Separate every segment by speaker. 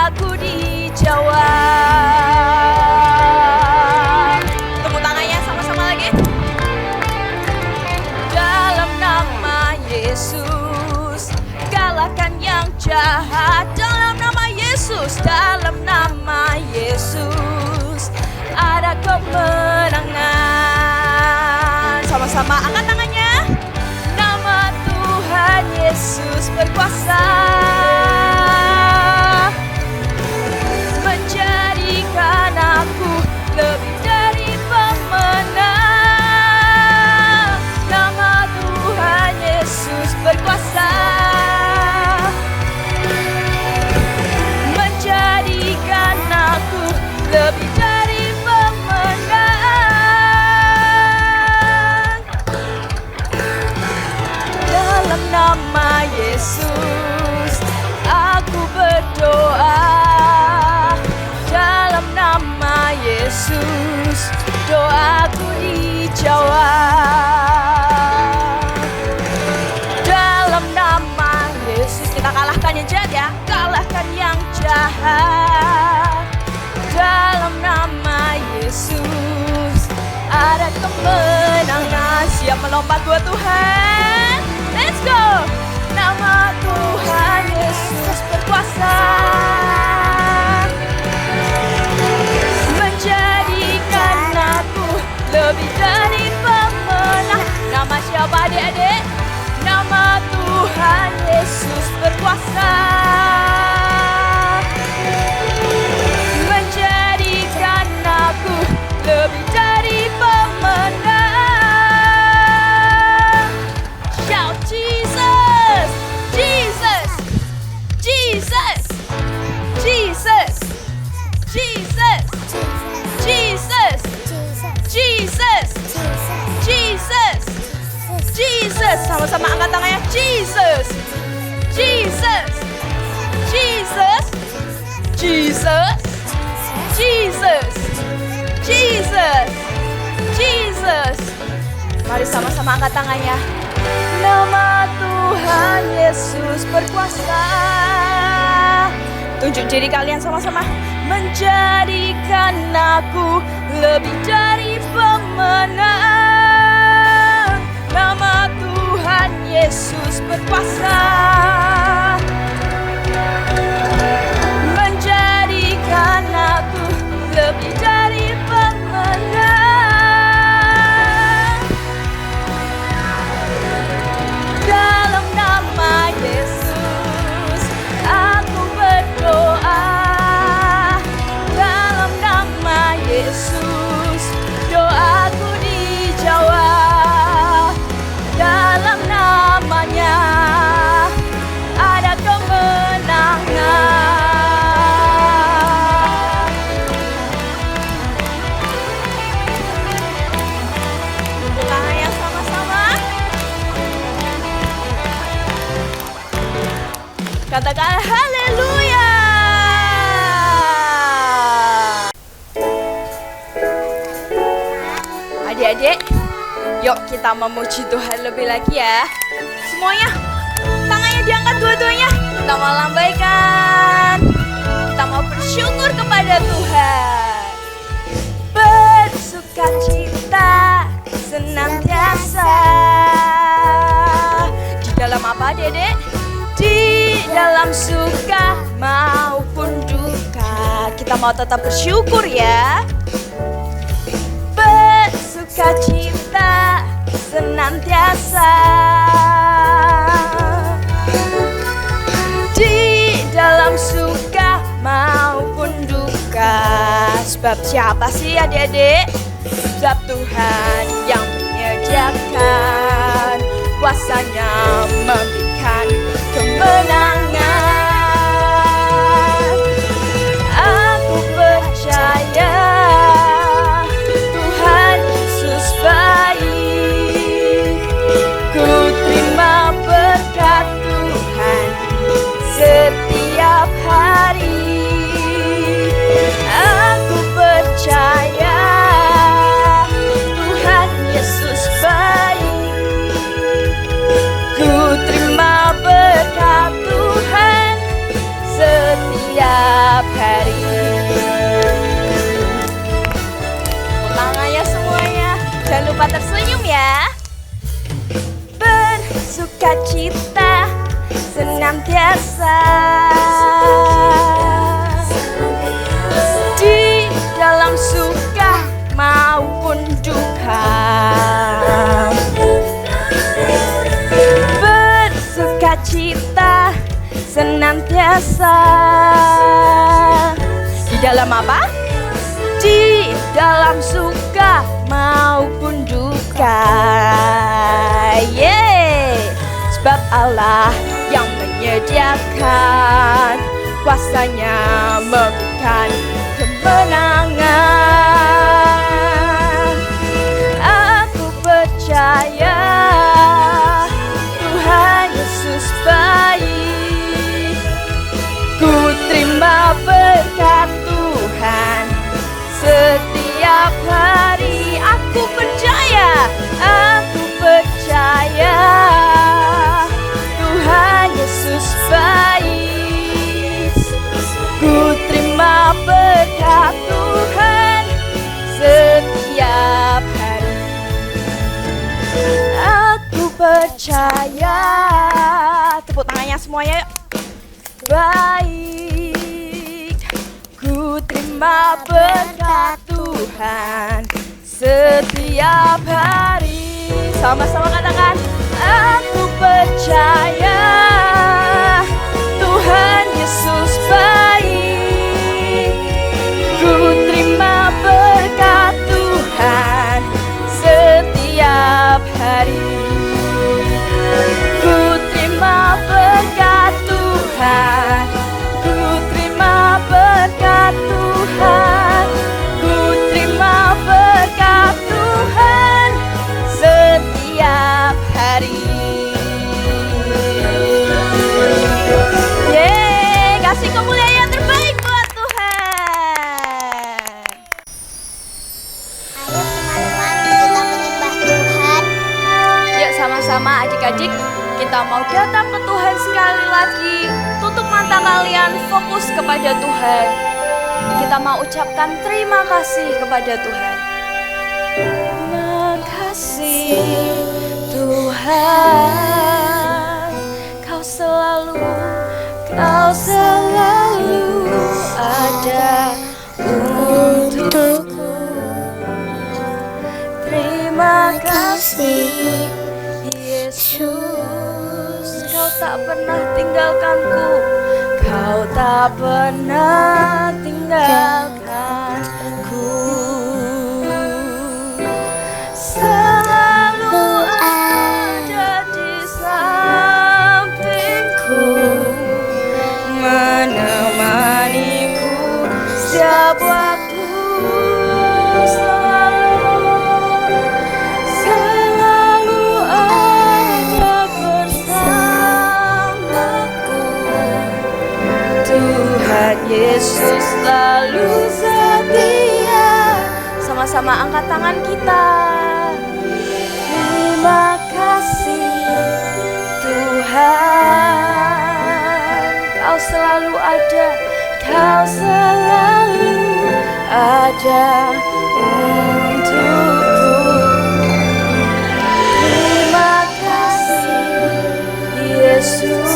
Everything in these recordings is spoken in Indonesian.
Speaker 1: doaku dijawab. Tepuk tangannya sama-sama lagi. Dalam nama Yesus, kalahkan yang jahat. Dalam nama Yesus, dalam nama Yesus, ada kemenangan. Sama-sama angkat tangannya. Nama Tuhan Yesus berkuasa, menjadikan aku lebih dari pemenang. Nama Tuhan Yesus berkuasa, menjadikan aku lebih dari pemenang. Dalam nama Yesus aku berdoa. Dalam nama Yesus doaku dijawab. Dalam nama Yesus kita kalahkan yang jahat ya, kalahkan yang jahat. Dalam nama Yesus ada kemenangan. Siap melompat buat Tuhan. Let's go. Nama Tuhan Yesus berkuasa, menjadikan aku lebih dari pemenang. Nama siapa adik-adik? Nama Tuhan Yesus berkuasa, menjadikan aku lebih dari pemenang. Shout Jesus, Jesus, Jesus, Jesus, Jesus, Jesus, Jesus, Jesus, Jesus. Sama-sama angkat tangannya. Jesus, Jesus, Jesus, Jesus, Jesus, Jesus, Jesus. Mari sama-sama angkat tangannya. Nama Tuhan Yesus berkuasa. Tunjuk diri kalian sama-sama. Menjadikan aku lebih dari pemenang. Nama Tuhan Yesus berkuasa, menjadikan aku lebih dari pemenang. Dalam nama Yesus aku berdoa. Dalam nama Yesus doaku dijawab. Dalam namanya ada kemenangan. Tepuk tangan yang sama-sama. Katakan haleluya. Adik-adik, yuk kita memuji Tuhan lebih lagi ya. Semuanya, tangannya diangkat dua-duanya. Kita mau lambaikan. Kita mau bersyukur kepada Tuhan. Bersukacita senantiasa. Di dalam apa, Dedek? Di dalam suka maupun duka, kita mau tetap bersyukur ya. Bersukacita senantiasa. Di dalam suka maupun duka. Sebab siapa sih adik-adik? Sebab Tuhan yang menyediakan, kuasanya memberikan kemenangan. Aku percaya Tuhan Yesus baik. Ku terima berkat Tuhan setiap hari. Aku percaya Tuhan Yesus baik. Ku terima berkat Tuhan senantiasa di dalam suka maupun duka, bersuka cita senantiasa. Di dalam apa? Di dalam suka maupun duka. Sebab Allah yang menyediakan, kuasanya memberikan kemenangan. Aku percaya Tuhan Yesus baik. Ku terima berkat Tuhan setiap hari. Aku percaya Tuhan Yesus baik. Ku terima berkat Tuhan setiap hari. Aku percaya. Tepuk tangannya semuanya yuk. Baik, ku terima berkat Tuhan setiap hari. Sama-sama katakan, aku percaya Tuhan Yesus baik. Ku terima berkat Tuhan setiap hari. Ku terima berkat Tuhan, ku terima berkat Tuhan, ku terima berkat Tuhan setiap hari. Kasih kemuliaan yang terbaik buat Tuhan.
Speaker 2: Ayo teman-teman, kita menyembah Tuhan.
Speaker 1: Yuk sama-sama adik-adik, kita mau datang ke Tuhan sekali lagi. Tutup mata kalian, fokus kepada Tuhan. Kita mau ucapkan terima kasih kepada Tuhan. Terima kasih Tuhan, Kau selalu ada untukku. Terima kasih Yesus, Kau tak pernah tinggalkanku, Kau tak pernah tinggalkanku. Selalu ada di sampingku, menemaniku setiap waktu. Selalu ada bersamaku. Tuhan Yesus selalu setia. Sama-sama angkat tangan kita. Terima kasih Tuhan, Kau selalu ada, Kau selalu ada untukku. Terima kasih Yesus,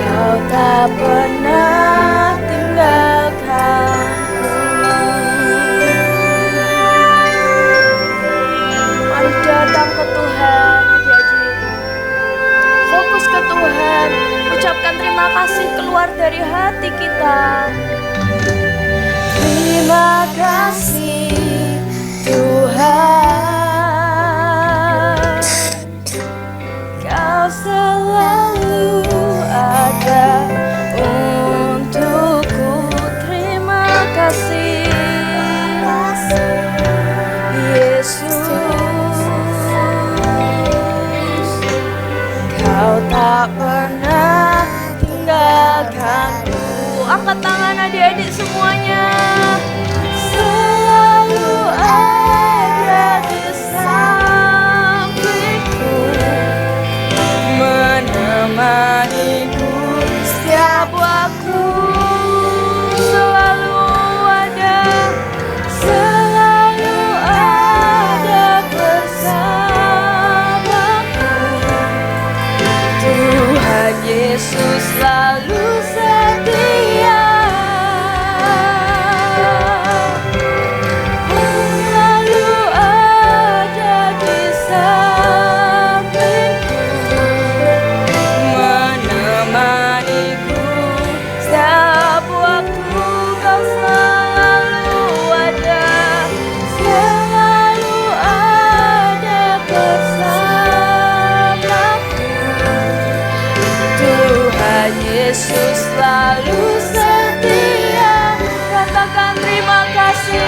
Speaker 1: Kau tak pernah tinggalkanku. Mari datang ke Tuhan adik-adik. Fokus ke Tuhan, ucapkan terima kasih keluar dari hati kita. Terima kasih Tuhan, Kau selalu ada untukku. Terima kasih Yesus, Kau tak pernah tinggalkanku. Angkat tangan adik-adik semuanya. Selalu ada di sampingku, menemaniku setiap waktu. Selalu ada bersamaku. Yesus selalu setia, selalu ada di sampingku, menemaniku setiap waktu. Kau selalu ada, selalu ada bersamaku. Tuhan Yesus selalu setia, katakan terima kasih.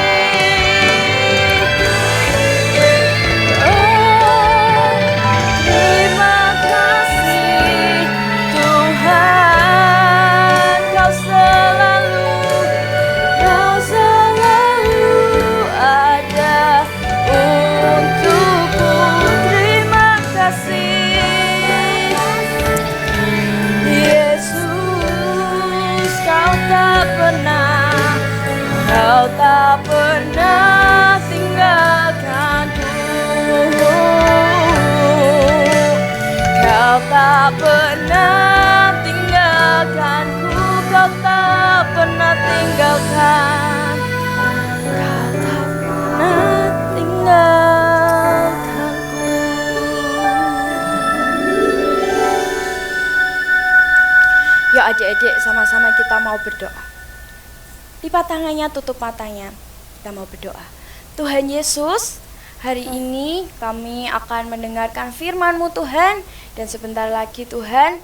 Speaker 1: Oh, terima kasih Tuhan, Kau selalu ada untukku. Terima kasih Yesus, Kau tak pernah tinggalkanku. Kau tak pernah tinggalkanku. Kau tak pernah tinggalkan. Kau tak pernah tinggalkanku. Yuk adik-adik, sama-sama kita mau berdoa. Lipat tangannya, tutup matanya. Kita mau berdoa. Tuhan Yesus, hari ini kami akan mendengarkan firman-Mu Tuhan. Dan sebentar lagi Tuhan,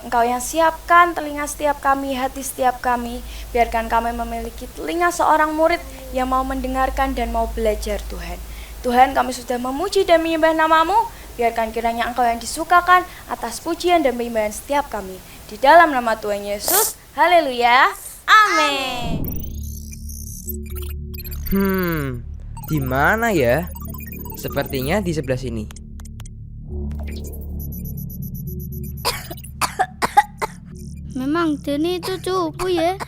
Speaker 1: Engkau yang siapkan telinga setiap kami, hati setiap kami. Biarkan kami memiliki telinga seorang murid yang mau mendengarkan dan mau belajar Tuhan. Tuhan, kami sudah memuji dan menyembah nama-Mu. Biarkan kiranya Engkau yang disukakan atas pujian dan penyembahan setiap kami. Di dalam nama Tuhan Yesus, haleluya, amin.
Speaker 3: Di mana ya? Sepertinya di sebelah sini.
Speaker 4: Memang Denny itu cupu ya.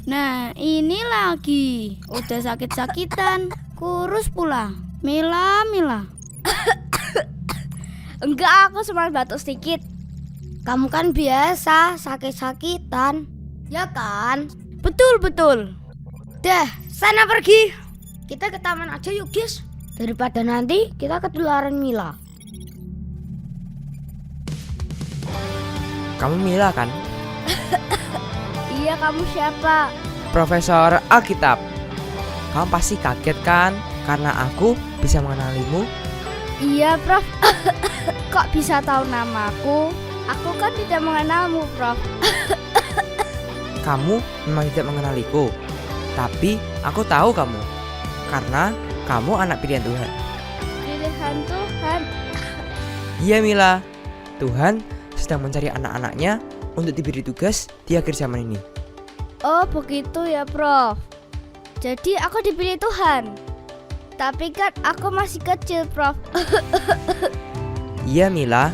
Speaker 4: Nah ini lagi udah sakit-sakitan, kurus pula. Mila.
Speaker 2: Enggak, aku cuma batuk sedikit.
Speaker 4: Kamu kan biasa sakit-sakitan, ya kan? Betul. Dah, sana pergi. Kita ke taman aja yuk guys. Daripada nanti kita ketularan Mila.
Speaker 3: Kamu Mila kan?
Speaker 4: Iya, kamu siapa?
Speaker 3: Profesor Alkitab. Kamu pasti kaget kan? Karena aku bisa mengenalimu.
Speaker 4: Iya, Prof. Kok bisa tahu namaku? Aku kan tidak mengenalmu, Prof.
Speaker 3: Kamu memang tidak mengenaliku. Tapi aku tahu kamu. Karena kamu anak pilihan Tuhan.
Speaker 4: Pilihan Tuhan.
Speaker 3: Iya Mila. Tuhan sedang mencari anak-anaknya untuk diberi tugas di akhir zaman ini.
Speaker 4: Oh begitu ya Prof. Jadi aku dipilih Tuhan. Tapi kan aku masih kecil Prof.
Speaker 3: Iya Mila.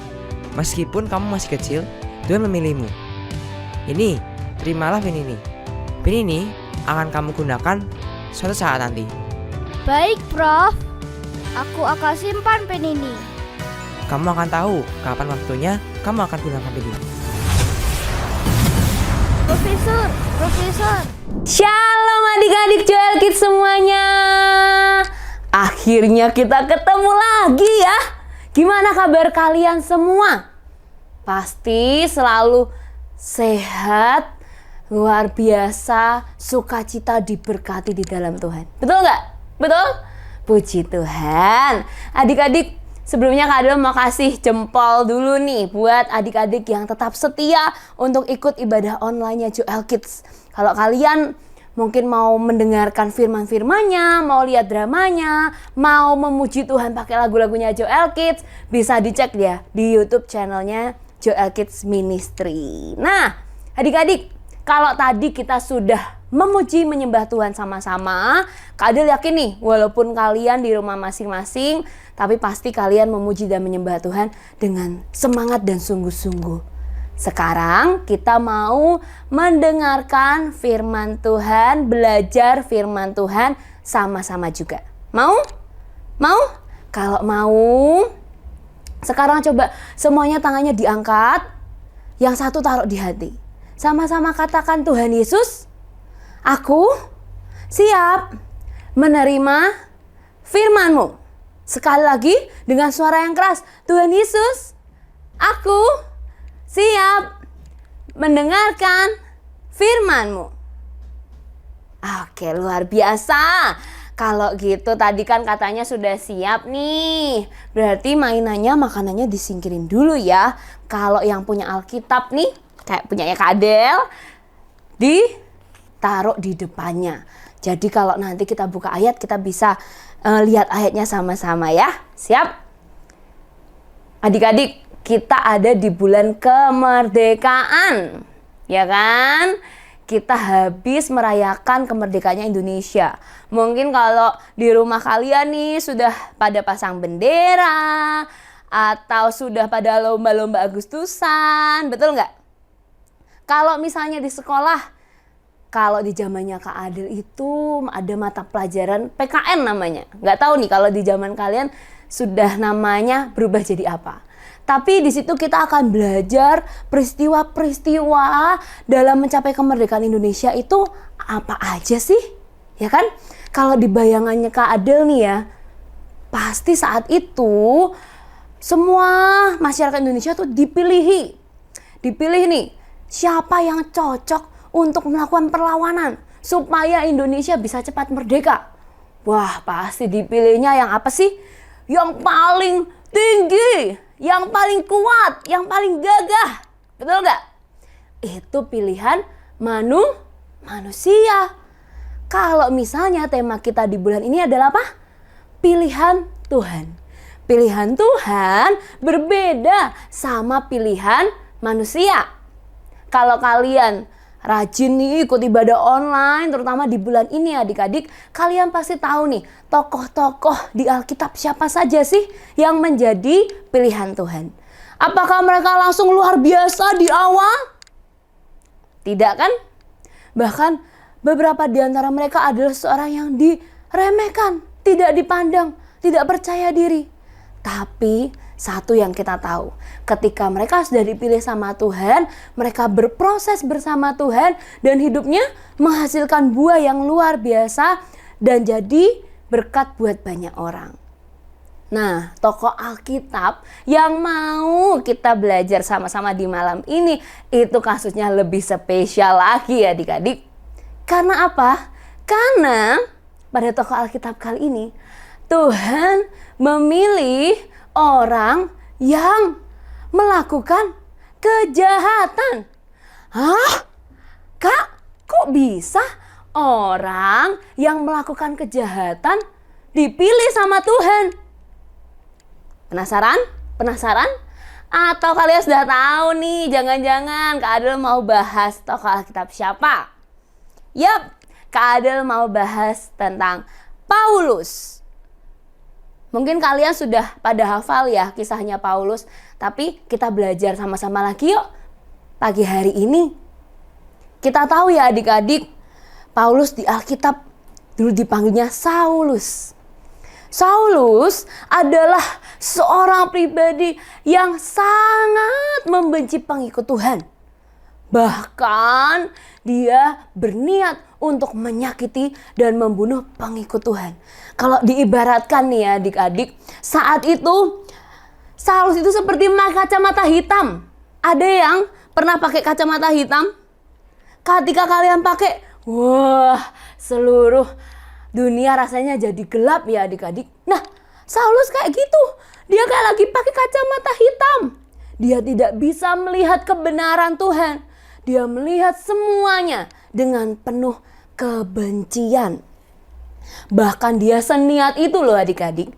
Speaker 3: Meskipun kamu masih kecil, Tuhan memilihmu. Ini, terimalah pin ini. Pin ini akan kamu gunakan suatu saat nanti.
Speaker 4: Baik Prof. Aku akan simpan pin ini.
Speaker 3: Kamu akan tahu kapan waktunya kamu akan gunakan pin ini.
Speaker 4: Profesor.
Speaker 5: Shalom adik-adik Joel Kids semuanya. Akhirnya kita ketemu lagi ya. Gimana kabar kalian semua? Pasti selalu sehat, luar biasa, sukacita diberkati di dalam Tuhan. Betul nggak? Betul? Puji Tuhan. Adik-adik, sebelumnya Kak Adel mau kasih jempol dulu nih buat adik-adik yang tetap setia untuk ikut ibadah online-nya Joel Kids. Kalau kalian mungkin mau mendengarkan firman-firmannya, mau lihat dramanya, mau memuji Tuhan pakai lagu-lagunya Joel Kids, bisa dicek ya di YouTube channelnya Joel Kids Ministry. Nah, adik-adik, kalau tadi kita sudah memuji menyembah Tuhan sama-sama, Kak Adel yakin nih, walaupun kalian di rumah masing-masing, tapi pasti kalian memuji dan menyembah Tuhan dengan semangat dan sungguh-sungguh. Sekarang kita mau mendengarkan firman Tuhan, belajar firman Tuhan sama-sama juga. Mau? Mau? Kalau mau, sekarang coba semuanya tangannya diangkat. yang satu taruh di hati. Sama-sama katakan, Tuhan Yesus, aku siap menerima firman-Mu. Sekali lagi dengan suara yang keras, Tuhan Yesus, aku siap mendengarkan firman-Mu. Oke, luar biasa. Kalau gitu tadi kan katanya sudah siap nih. Berarti mainannya, makanannya disingkirin dulu ya. Kalau yang punya Alkitab nih, kayak punyanya Kak Adel, ditaruh di depannya. Jadi kalau nanti kita buka ayat, kita bisa lihat ayatnya sama-sama ya. Siap? Adik-adik, kita ada di bulan kemerdekaan. Ya kan? Kita habis merayakan kemerdekaannya Indonesia. Mungkin kalau di rumah kalian nih sudah pada pasang bendera atau sudah pada lomba-lomba Agustusan, betul nggak? Kalau misalnya di sekolah, kalau di zamannya Kak Adel itu ada mata pelajaran PKN namanya. Nggak tahu nih kalau di zaman kalian sudah namanya berubah jadi apa. Tapi di situ kita akan belajar peristiwa-peristiwa dalam mencapai kemerdekaan Indonesia itu apa aja sih? Ya kan? Kalau di bayangannya Kak Adel nih ya, pasti saat itu semua masyarakat Indonesia tuh dipilih nih siapa yang cocok untuk melakukan perlawanan supaya Indonesia bisa cepat merdeka. Wah, pasti dipilihnya yang apa sih? Yang paling tinggi, yang paling kuat, yang paling gagah. Betul nggak? Itu pilihan manusia. Kalau misalnya tema kita di bulan ini adalah apa? Pilihan Tuhan. Pilihan Tuhan berbeda sama pilihan manusia. Kalau kalian rajin nih ikut ibadah online, terutama di bulan ini adik-adik, kalian pasti tahu nih tokoh-tokoh di Alkitab siapa saja sih yang menjadi pilihan Tuhan. Apakah mereka langsung luar biasa di awal? Tidak kan? Bahkan beberapa di antara mereka adalah seorang yang diremehkan, tidak dipandang, tidak percaya diri. Tapi satu yang kita tahu, ketika mereka sudah dipilih sama Tuhan, mereka berproses bersama Tuhan dan hidupnya menghasilkan buah yang luar biasa dan jadi berkat buat banyak orang. Nah, tokoh Alkitab yang mau kita belajar sama-sama di malam ini, itu kasusnya lebih spesial lagi ya adik-adik. Karena apa? Karena pada tokoh Alkitab kali ini, Tuhan memilih orang yang melakukan kejahatan. Hah? Kak, kok bisa orang yang melakukan kejahatan dipilih sama Tuhan? Penasaran? Penasaran? Atau kalian sudah tahu nih, jangan-jangan Kak Adel mau bahas tokoh Alkitab siapa? Yap, Kak Adel mau bahas tentang Paulus. Mungkin kalian sudah pada hafal ya kisahnya Paulus, tapi kita belajar sama-sama lagi yuk pagi hari ini. Kita tahu ya adik-adik, Paulus di Alkitab dulu dipanggilnya Saulus. Saulus adalah seorang pribadi yang sangat membenci pengikut Tuhan. Bahkan dia berniat untuk menyakiti dan membunuh pengikut Tuhan. Kalau diibaratkan nih ya adik-adik, saat itu Saulus itu seperti kacamata hitam. Ada yang pernah pakai kacamata hitam? Ketika kalian pakai, wah, seluruh dunia rasanya jadi gelap ya adik-adik. Nah, Saulus kayak gitu. Dia kayak lagi pakai kacamata hitam. Dia tidak bisa melihat kebenaran Tuhan. Dia melihat semuanya dengan penuh kebencian. Bahkan dia seniat itu loh adik-adik.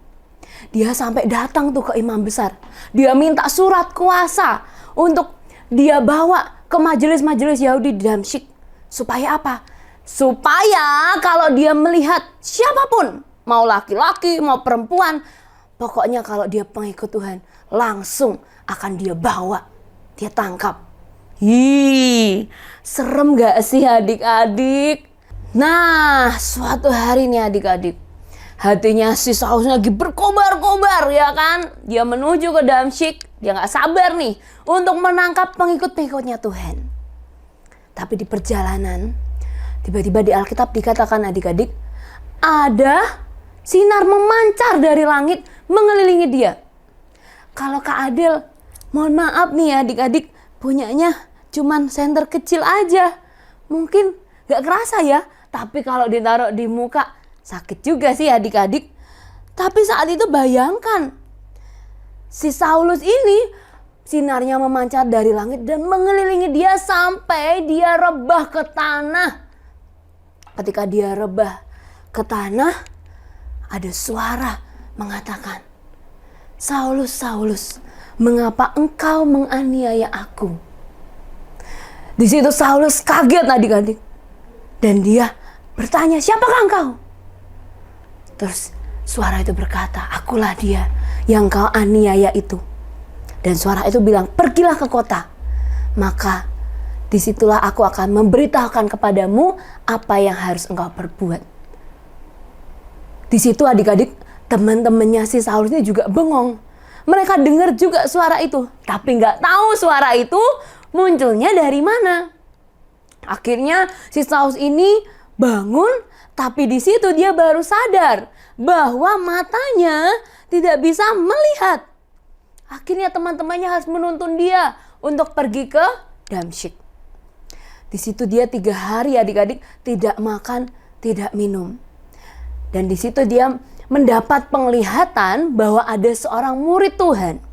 Speaker 5: Dia sampai datang tuh ke imam besar. Dia minta surat kuasa untuk dia bawa ke majelis-majelis Yahudi di Damsyik. Supaya apa? Supaya kalau dia melihat siapapun, mau laki-laki, mau perempuan, pokoknya kalau dia pengikut Tuhan, langsung akan dia bawa, dia tangkap. Serem gak sih adik-adik? Nah, suatu hari nih adik-adik, hatinya si Saulus lagi berkobar-kobar ya kan. Dia menuju ke Damsyik Dia nggak sabar nih untuk menangkap pengikut-pengikutnya Tuhan. Tapi di perjalanan, tiba-tiba di Alkitab dikatakan adik-adik, ada sinar memancar dari langit mengelilingi dia. Kalau Kak Adel, mohon maaf nih ya adik-adik, punyanya cuman senter kecil aja. Mungkin gak kerasa ya, tapi kalau ditaruh di muka sakit juga sih adik-adik. Tapi saat itu bayangkan, si Saulus ini sinarnya memancar dari langit dan mengelilingi dia sampai dia rebah ke tanah. Ketika dia rebah ke tanah, ada suara mengatakan, Saulus, Saulus, mengapa engkau menganiaya aku? Di situ Saulus kaget adik-adik. Dan dia bertanya, siapakah engkau? Terus suara itu berkata, akulah dia yang kau aniaya itu. Dan suara itu bilang, pergilah ke kota. Maka disitulah aku akan memberitahukan kepadamu apa yang harus engkau perbuat. Di situ adik-adik, teman-temannya si Saulus ini juga bengong. Mereka dengar juga suara itu, tapi nggak tahu suara itu munculnya dari mana. Akhirnya si Saulus ini bangun, tapi di situ dia baru sadar bahwa matanya tidak bisa melihat. Akhirnya teman-temannya harus menuntun dia untuk pergi ke Damsyik. Di situ dia 3 hari adik-adik tidak makan, tidak minum. Dan di situ dia mendapat penglihatan bahwa ada seorang murid Tuhan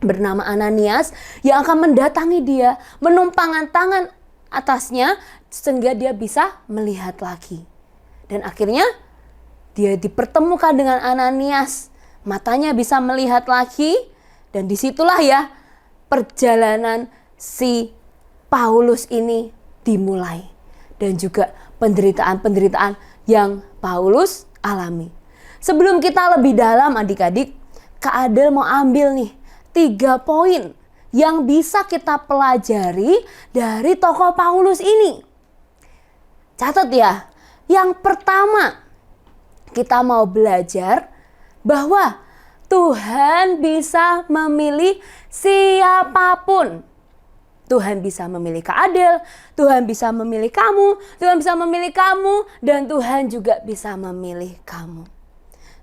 Speaker 5: bernama Ananias yang akan mendatangi dia, menumpangkan tangan atasnya sehingga dia bisa melihat lagi. Dan akhirnya dia dipertemukan dengan Ananias, matanya bisa melihat lagi, dan disitulah ya perjalanan si Paulus ini dimulai. Dan juga penderitaan-penderitaan yang Paulus alami. Sebelum kita lebih dalam adik-adik, Kak Adel mau ambil nih 3 poin yang bisa kita pelajari dari tokoh Paulus ini. Catat ya, yang pertama kita mau belajar bahwa Tuhan bisa memilih siapapun. Tuhan bisa memilih Kak Adel, Tuhan bisa memilih kamu, Tuhan bisa memilih kamu, dan Tuhan juga bisa memilih kamu.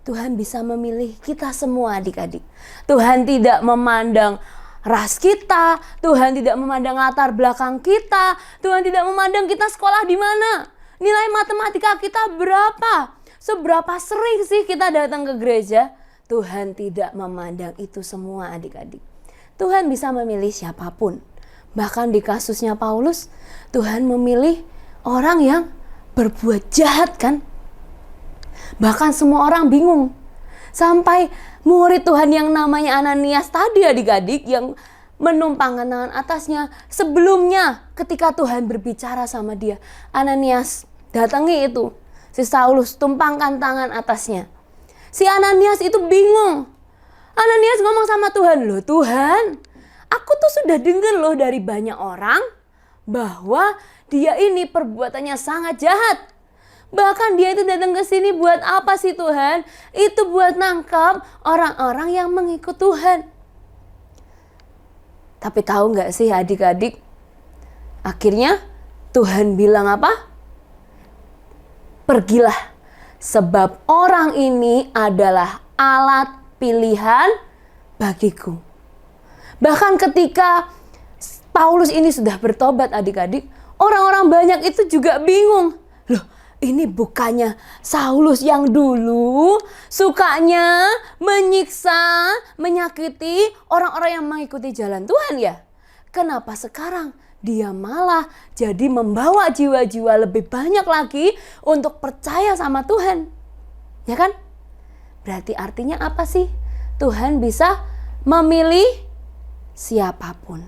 Speaker 5: Tuhan bisa memilih kita semua adik-adik. Tuhan tidak memandang ras kita, Tuhan tidak memandang latar belakang kita, Tuhan tidak memandang kita sekolah di mana, nilai matematika kita berapa, seberapa sering sih kita datang ke gereja. Tuhan tidak memandang itu semua adik-adik. Tuhan bisa memilih siapapun. Bahkan di kasusnya Paulus, Tuhan memilih orang yang berbuat jahat kan. Bahkan semua orang bingung. Sampai murid Tuhan yang namanya Ananias tadi adik-adik yang menumpangkan tangan atasnya. Sebelumnya ketika Tuhan berbicara sama dia, Ananias datangi itu. Si Saulus tumpangkan tangan atasnya. Si Ananias itu bingung. Ananias ngomong sama Tuhan, loh Tuhan, aku tuh sudah dengar loh dari banyak orang bahwa dia ini perbuatannya sangat jahat. Bahkan dia itu datang ke sini buat apa sih Tuhan? Itu buat nangkap orang-orang yang mengikut Tuhan. Tapi tahu nggak sih adik-adik? Akhirnya Tuhan bilang apa? Pergilah, sebab orang ini adalah alat pilihan bagiku. Bahkan ketika Paulus ini sudah bertobat adik-adik, orang-orang banyak itu juga bingung. Loh, ini bukannya Saulus yang dulu sukanya menyiksa, menyakiti orang-orang yang mengikuti jalan Tuhan ya? Kenapa sekarang dia malah jadi membawa jiwa-jiwa lebih banyak lagi untuk percaya sama Tuhan? Ya kan? Berarti artinya apa sih? Tuhan bisa memilih siapapun.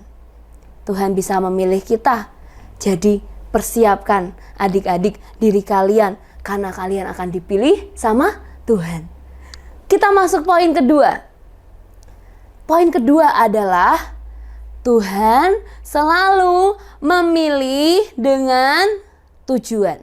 Speaker 5: Tuhan bisa memilih kita. Jadi persiapkan adik-adik diri kalian karena kalian akan dipilih sama Tuhan. Kita masuk poin kedua. Poin kedua adalah Tuhan selalu memilih dengan tujuan.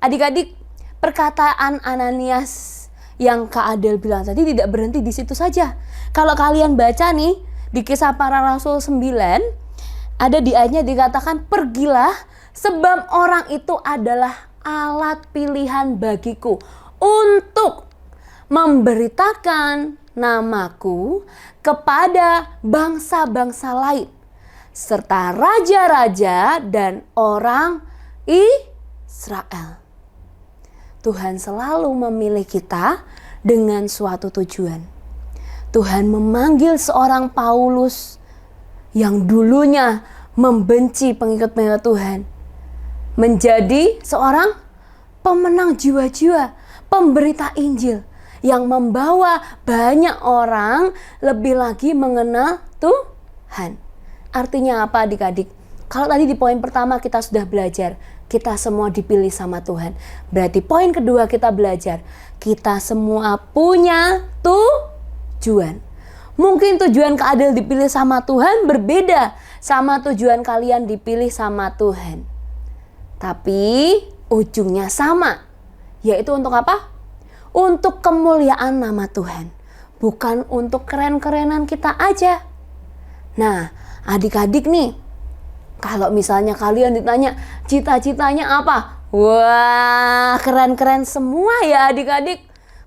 Speaker 5: Adik-adik, perkataan Ananias yang Kak Adel bilang tadi tidak berhenti di situ saja. Kalau kalian baca nih di Kisah Para Rasul 9, ada di ayatnya dikatakan, pergilah sebab orang itu adalah alat pilihan bagiku untuk memberitakan namaku kepada bangsa-bangsa lain, serta raja-raja dan orang Israel. Tuhan selalu memilih kita dengan suatu tujuan. Tuhan memanggil seorang Paulus yang dulunya membenci pengikut-pengikut Tuhan menjadi seorang pemenang jiwa-jiwa, pemberita Injil yang membawa banyak orang lebih lagi mengenal Tuhan. Artinya apa adik-adik? Kalau tadi di poin pertama kita sudah belajar, kita semua dipilih sama Tuhan. Berarti poin kedua kita belajar, kita semua punya tujuan. Mungkin tujuan Kak Adel dipilih sama Tuhan berbeda sama tujuan kalian dipilih sama Tuhan. Tapi ujungnya sama, yaitu untuk apa? Untuk kemuliaan nama Tuhan, bukan untuk keren-kerenan kita aja. Nah, adik-adik nih, kalau misalnya kalian ditanya cita-citanya apa? Wah, keren-keren semua ya adik-adik.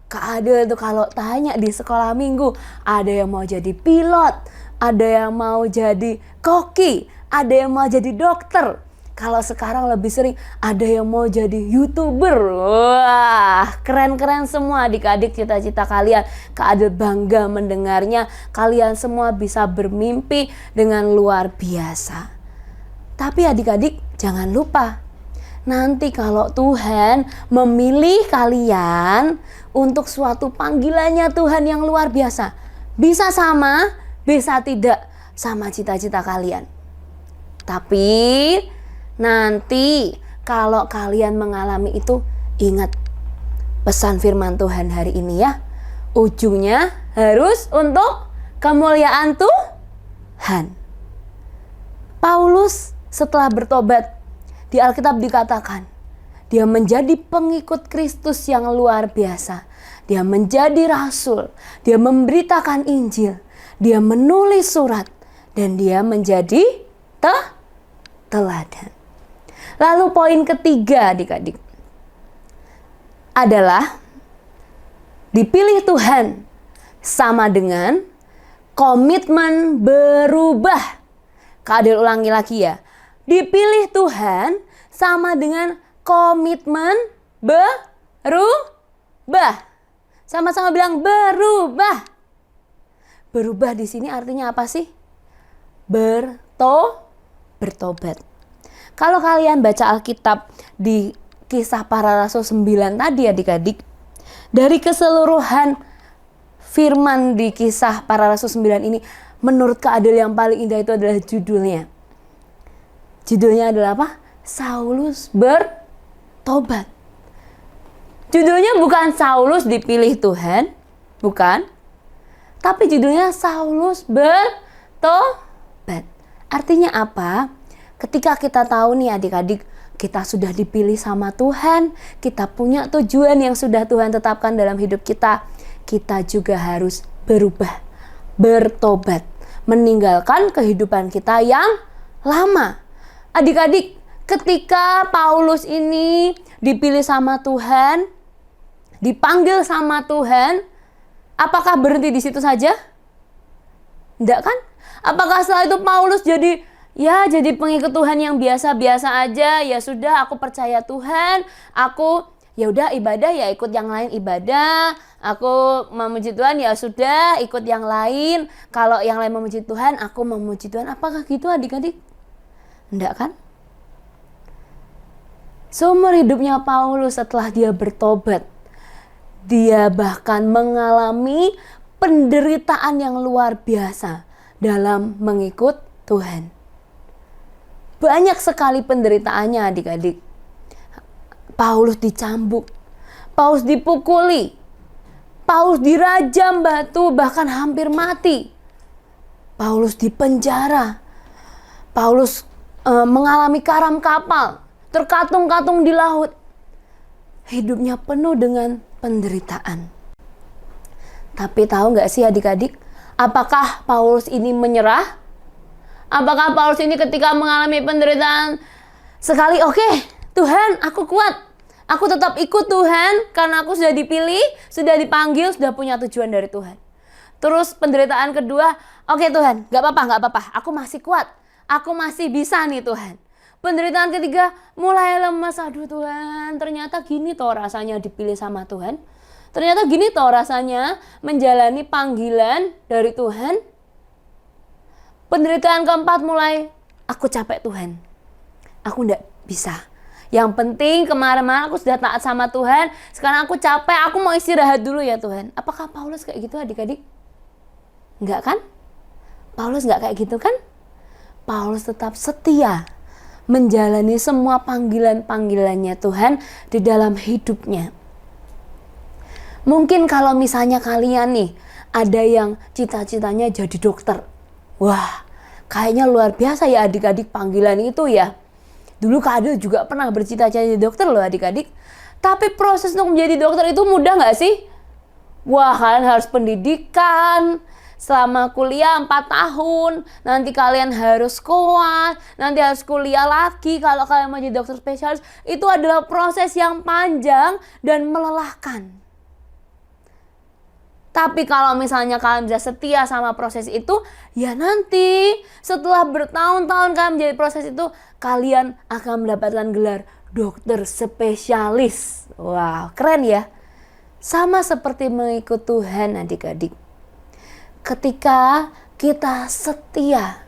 Speaker 5: Kak Adel tuh kalau tanya di sekolah minggu, ada yang mau jadi pilot, ada yang mau jadi koki, ada yang mau jadi dokter. Kalau sekarang lebih sering ada yang mau jadi YouTuber. Wah, keren-keren semua adik-adik cita-cita kalian. Kak Adel bangga mendengarnya. Kalian semua bisa bermimpi dengan luar biasa. Tapi adik-adik jangan lupa, nanti kalau Tuhan memilih kalian untuk suatu panggilannya Tuhan yang luar biasa, bisa sama, bisa tidak sama cita-cita kalian. Tapi nanti kalau kalian mengalami itu, ingat pesan firman Tuhan hari ini ya. Ujungnya harus untuk kemuliaan Tuhan. Paulus setelah bertobat, di Alkitab dikatakan dia menjadi pengikut Kristus yang luar biasa. Dia menjadi rasul, dia memberitakan Injil, dia menulis surat, dan dia menjadi teladan. Lalu poin ketiga adik-adik adalah dipilih Tuhan sama dengan komitmen berubah. Kak Adel ulangi lagi ya. Dipilih Tuhan sama dengan komitmen berubah. Sama-sama bilang berubah. Berubah di sini artinya apa sih? Bertobat. Kalau kalian baca Alkitab di Kisah Para Rasul 9 tadi adik-adik, dari keseluruhan firman di Kisah Para Rasul 9 ini, menurut Kak Adel yang paling indah itu adalah judulnya. Judulnya adalah apa? Saulus bertobat. Judulnya bukan Saulus dipilih Tuhan, bukan. Tapi judulnya Saulus bertobat. Artinya apa? Ketika kita tahu nih adik-adik, kita sudah dipilih sama Tuhan, kita punya tujuan yang sudah Tuhan tetapkan dalam hidup kita, kita juga harus berubah, bertobat, meninggalkan kehidupan kita yang lama. Adik-adik, ketika Paulus ini dipilih sama Tuhan, dipanggil sama Tuhan, apakah berhenti di situ saja? Enggak kan? Apakah setelah itu Paulus jadi pengikut Tuhan yang biasa-biasa aja? Ya sudah, aku percaya Tuhan, aku ya udah ibadah ya ikut yang lain ibadah, aku memuji Tuhan ya sudah ikut yang lain, kalau yang lain memuji Tuhan aku memuji Tuhan. Apakah gitu adik-adik? Enggak kan? Seumur hidupnya Paulus setelah dia bertobat, dia bahkan mengalami penderitaan yang luar biasa dalam mengikut Tuhan. Banyak sekali penderitaannya adik-adik. Paulus dicambuk, Paulus dipukuli, Paulus dirajam batu bahkan hampir mati. Paulus dipenjara, Paulus mengalami karam kapal, terkatung-katung di laut. Hidupnya penuh dengan penderitaan. Tapi tahu gak sih adik-adik, Apakah Paulus ini menyerah? Apakah Paulus ini ketika mengalami penderitaan sekali, oke, Tuhan, aku kuat. Aku tetap ikut Tuhan karena aku sudah dipilih, sudah dipanggil, sudah punya tujuan dari Tuhan. Terus penderitaan kedua, oke Tuhan, gak apa-apa, aku masih kuat. Aku masih bisa nih Tuhan. Penderitaan ketiga, mulai lemas. Aduh Tuhan, ternyata gini toh rasanya dipilih sama Tuhan. Ternyata gini toh rasanya menjalani panggilan dari Tuhan. Penderitaan keempat mulai, aku capek Tuhan. Aku enggak bisa. Yang penting kemarin-kemarin aku sudah taat sama Tuhan. Sekarang aku capek, aku mau istirahat dulu ya Tuhan. Apakah Paulus kayak gitu adik-adik? Enggak kan? Paulus enggak kayak gitu kan? Paulus tetap setia menjalani semua panggilan-panggilannya Tuhan di dalam hidupnya. Mungkin kalau misalnya kalian nih, ada yang cita-citanya jadi dokter. Wah, kayaknya luar biasa ya adik-adik panggilan itu ya. Dulu Kak Adel juga pernah bercita-cita jadi dokter loh adik-adik. Tapi proses untuk menjadi dokter itu mudah gak sih? Wah, kalian harus pendidikan selama kuliah 4 tahun. Nanti kalian harus kuat, nanti harus kuliah lagi kalau kalian mau jadi dokter spesialis. Itu adalah proses yang panjang dan melelahkan. Tapi kalau misalnya kalian bisa setia sama proses itu, ya nanti setelah bertahun-tahun kalian menjadi proses itu, kalian akan mendapatkan gelar dokter spesialis. Wow, keren ya. Sama seperti mengikut Tuhan adik-adik. Ketika kita setia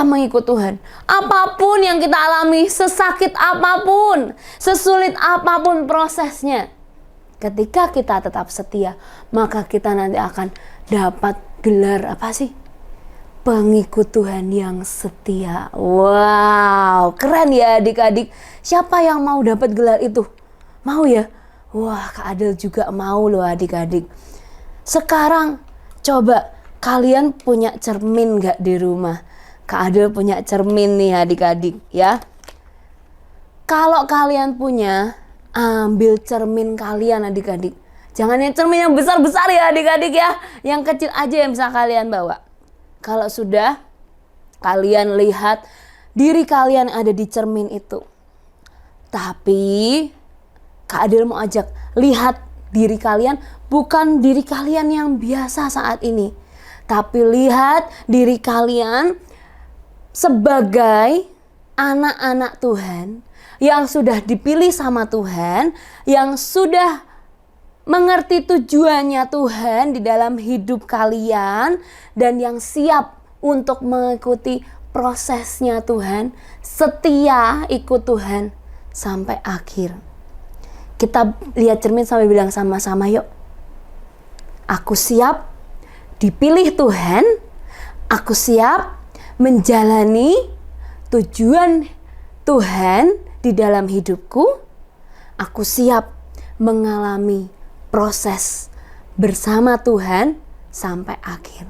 Speaker 5: mengikut Tuhan, apapun yang kita alami, sesakit apapun, sesulit apapun prosesnya, ketika kita tetap setia, maka kita nanti akan dapat gelar apa sih? Pengikut Tuhan yang setia. Wow, keren ya adik-adik. Siapa yang mau dapat gelar itu? Mau ya? Wah, Kak Adel juga mau loh adik-adik. Sekarang coba kalian punya cermin gak di rumah? Kak Adel punya cermin nih adik-adik ya. Kalau kalian punya, ambil cermin kalian adik-adik. Jangan yang cermin yang besar-besar ya adik-adik ya. Yang kecil aja yang bisa kalian bawa. Kalau sudah, kalian lihat diri kalian ada di cermin itu. Tapi Kak Adel mau ajak, lihat diri kalian bukan diri kalian yang biasa saat ini. Tapi lihat diri kalian sebagai anak-anak Tuhan yang sudah dipilih sama Tuhan, yang sudah mengerti tujuannya Tuhan di dalam hidup kalian, dan yang siap untuk mengikuti prosesnya Tuhan, setia ikut Tuhan sampai akhir. Kita lihat cermin sampai bilang sama-sama yuk. Aku siap dipilih Tuhan, aku siap menjalani tujuan Tuhan di dalam hidupku, aku siap mengalami proses bersama Tuhan sampai akhir.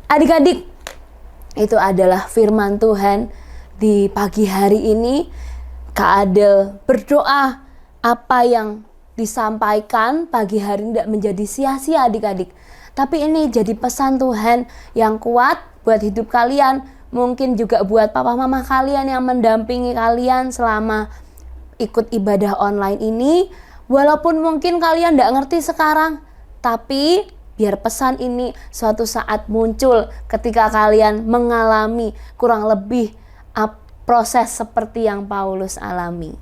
Speaker 5: Adik-adik, itu adalah firman Tuhan di pagi hari ini. Kak Adel berdoa apa yang disampaikan pagi hari ini tidak menjadi sia-sia adik-adik. Tapi ini jadi pesan Tuhan yang kuat buat hidup kalian. Mungkin juga buat papa mama kalian yang mendampingi kalian selama ikut ibadah online ini. Walaupun mungkin kalian tidak ngerti sekarang, tapi biar pesan ini suatu saat muncul ketika kalian mengalami kurang lebih proses seperti yang Paulus alami.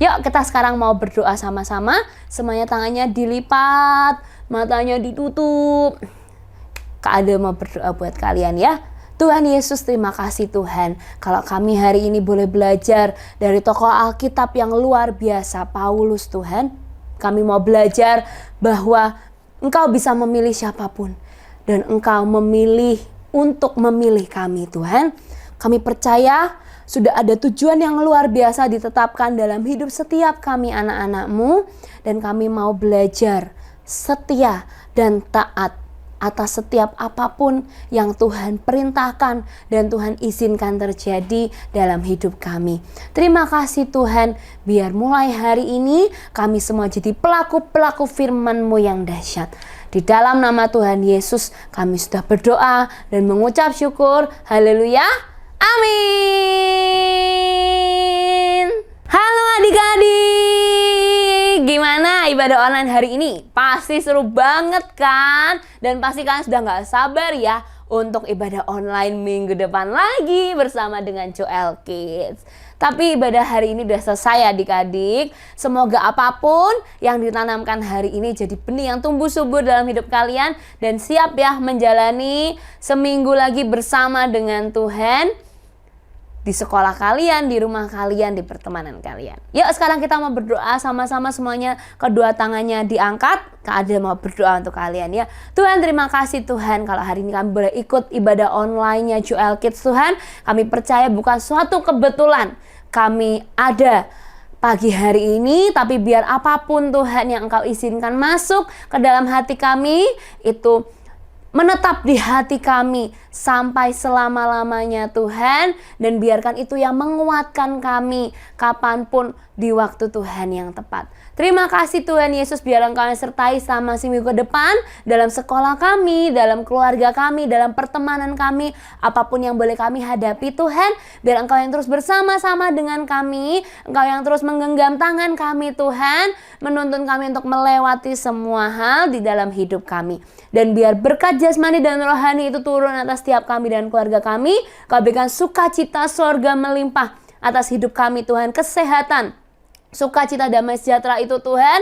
Speaker 5: Yuk kita sekarang mau berdoa sama-sama. Semuanya tangannya dilipat, matanya ditutup. Kak Adel mau berdoa buat kalian ya. Tuhan Yesus, terima kasih Tuhan. Kalau kami hari ini boleh belajar dari tokoh Alkitab yang luar biasa, Paulus Tuhan. Kami mau belajar bahwa Engkau bisa memilih siapapun. Dan Engkau memilih untuk memilih kami Tuhan. Kami percaya sudah ada tujuan yang luar biasa ditetapkan dalam hidup setiap kami anak-anak-Mu. Dan kami mau belajar setia dan taat atas setiap apapun yang Tuhan perintahkan dan Tuhan izinkan terjadi dalam hidup kami. Terima kasih Tuhan, biar mulai hari ini kami semua jadi pelaku-pelaku firman-Mu yang dahsyat. Di dalam nama Tuhan Yesus kami sudah berdoa dan mengucap syukur. Haleluya. Amin. Halo adik-adik, gimana ibadah online hari ini? Pasti seru banget kan? Dan pasti kalian sudah gak sabar ya untuk ibadah online minggu depan lagi bersama dengan Joel Kids. Tapi ibadah hari ini udah selesai adik-adik. Semoga apapun yang ditanamkan hari ini jadi benih yang tumbuh subur dalam hidup kalian. Dan siap ya menjalani seminggu lagi bersama dengan Tuhan. Di sekolah kalian, di rumah kalian, di pertemanan kalian. Yuk sekarang kita mau berdoa sama-sama semuanya. Kedua tangannya diangkat. Kak Adel mau berdoa untuk kalian ya. Tuhan terima kasih Tuhan kalau hari ini kami boleh ikut ibadah online-nya Joel Kids Tuhan. Kami percaya bukan suatu kebetulan kami ada pagi hari ini, tapi biar apapun Tuhan yang Engkau izinkan masuk ke dalam hati kami, itu menetap di hati kami sampai selama-lamanya Tuhan. Dan biarkan itu yang menguatkan kami kapanpun di waktu Tuhan yang tepat. Terima kasih Tuhan Yesus, biar Engkau yang sertai selama seminggu ke depan dalam sekolah kami, dalam keluarga kami, dalam pertemanan kami, apapun yang boleh kami hadapi Tuhan. Biar Engkau yang terus bersama-sama dengan kami, Engkau yang terus menggenggam tangan kami Tuhan, menuntun kami untuk melewati semua hal di dalam hidup kami. Dan biar berkat jasmani dan rohani itu turun atas setiap kami dan keluarga kami. Kau berikan sukacita sorga melimpah atas hidup kami Tuhan, kesehatan, sukacita, damai sejahtera itu Tuhan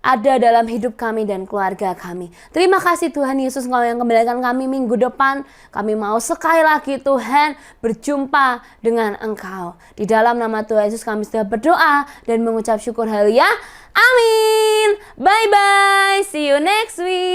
Speaker 5: ada dalam hidup kami dan keluarga kami. Terima kasih Tuhan Yesus, Engkau yang kembalikan kami minggu depan. Kami mau sekali lagi Tuhan berjumpa dengan Engkau. Di dalam nama Tuhan Yesus kami sudah berdoa dan mengucap syukur. Haleluya. Amin. Bye bye. See you next week.